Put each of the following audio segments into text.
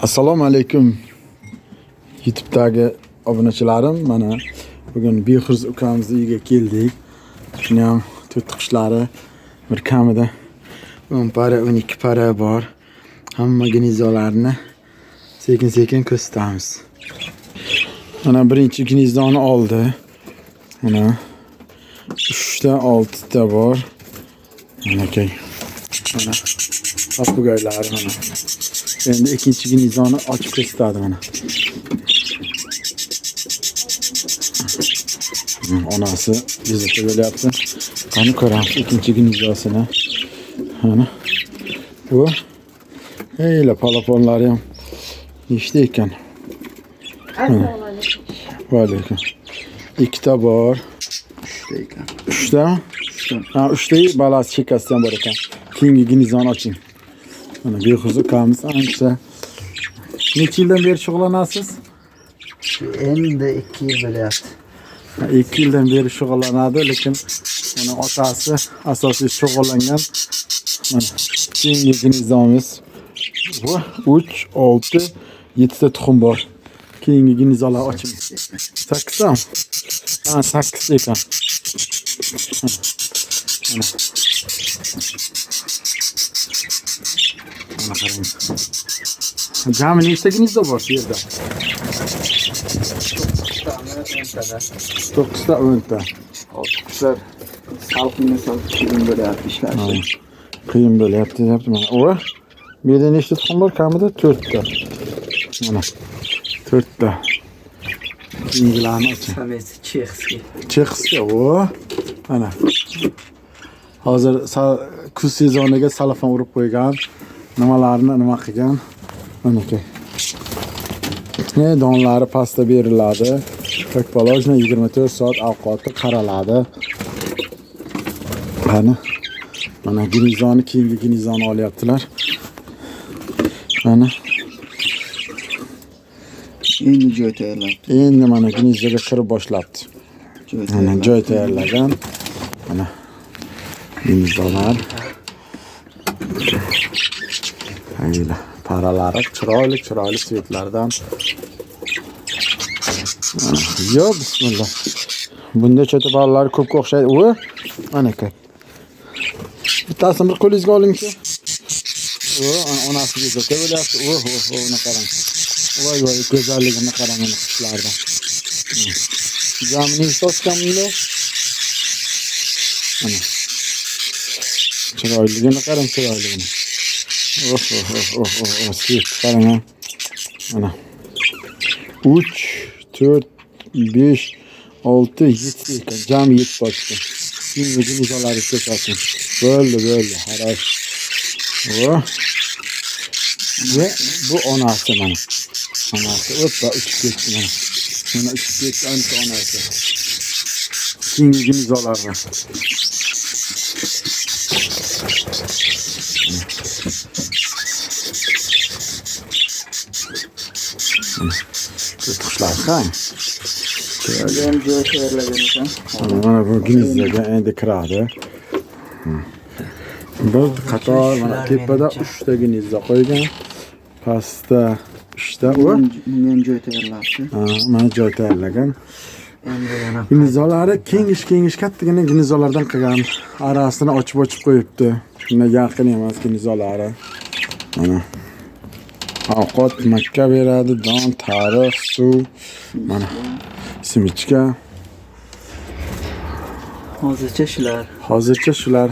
Assalomu alaykum YouTube'dagi obunachilarim. Mana bugun Behruz ukamizni uyiga keldik. Shuni ham to'tiqishlari bir kamida 10 para 12 para bor. Hamma gnizdolarini sekin-sekin ko'rsatamiz. Mana birinchi gnizdoni oldi. Mana 3 ta 6 ta bor. Mana kay. Mana papugaylar mana. Endi ikinchi gnizdoni ochib ko'rsatadi mana. Onasi bezakda bo'lyapti. Qani ko'ramiz ikinchi gnizdosini. Mana bu eyla palaponlari ham nechta ekan? Va alaykum. Ikkita bor. 3 ta ekan. 3 ta? Ha, 3 ta balasi chekasi ham bor ekan. Keyingi gnizdoni oching. Mana Behruz ukamiz ancha. Necha yildan beri shug'ullanasiz? Endi 2 yil bo'lyapti. 2 yildan beri shug'ullanadi, lekin mana otasi asosiy shug'ullangan. Mana keyingi gnizdamiz bu 3, 6, 7 ta tuxum bor. Keyingi gnizdolar oching. 8 ta? Ha, 8 ekan. Mana. Mana qarang. Jami nechta gnizdo bor shu yerda? 9 ta 10 ta. Qushlar salqinga solib qiyin bo'lyapti ishlashi. Qiyin bo'lyapti deyapti mana. O, bu yerda nechta tuxum bor? Kamida 4 ta. Mana 4 ta. Keyingilarni oching. Samesi chexski. Chexski, o. Mana. Hozir kuz sezoniga salafon urib qo'ygan. Nimalarni nima qilgan? Mana kay. Donlari pastda beriladi. Takpolojna 24 soat ovqati qaraladi. Mana gnizdoni keyingi gnizdoni olyaptilar. Mana Endi joy tayyorlabdi. endi mana gnizdoga kirib boshlabdi. Mana joy tayyorlagan. Mana gnizdolar. Ayla paralari chiroyli svetlardan. Yo, bismillah. Bunda chota bolalar ko'pga o'xshaydi. O, mana kay. Bittasini bir qo'lingizga oling-chi. O, onasi bezakda bo'lyapti. Uni qarang. Voy, go'zalligini qarang mana qushlardan. Jamini soskan bunda. Mana. Chiroyligini qarang, chiroyligini. Svet qarang ha. Mana. 3, 4, 5, 6, 7 ekan. Jami 7 boshqa. Keyingi gnizdolarni ko'rsating. Bo'ldi, xarosh. Ve bu onasi mana. Onasi o'tda uchib ketdi mana. Mana uchib ketdi ancha onasi. Keyingi gnizdolarni. Qushlar qani? Ham joy tayyorlagan ekan. Mana bu gnizdoga endi kiradi. Bir qator mana tepada 3 ta gnizdo qo'ygan. Pastda 3 ta. Men joy tayyorlabdi. Mana joy tayyorlagan. Endi yana Gnizdolari kengish kattagina gnizdolardan qilgan. Arasini ochib qo'yibdi. Shunga yaqin emas gnizdolari. Mana ovqat makka beradi, don, tariq, suv, mana simichka. Hozircha shular.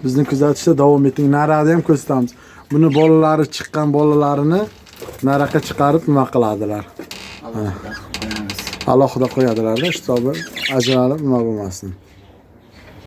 Bizni kuzatishda davom eting. Narada ham ko'rsatamiz. Buni bolalari chiqqan bolalarini naraqa chiqarib nima qiladilar? Alohida qo'yadilar-da, hisobi ajralib nima bo'lmasin.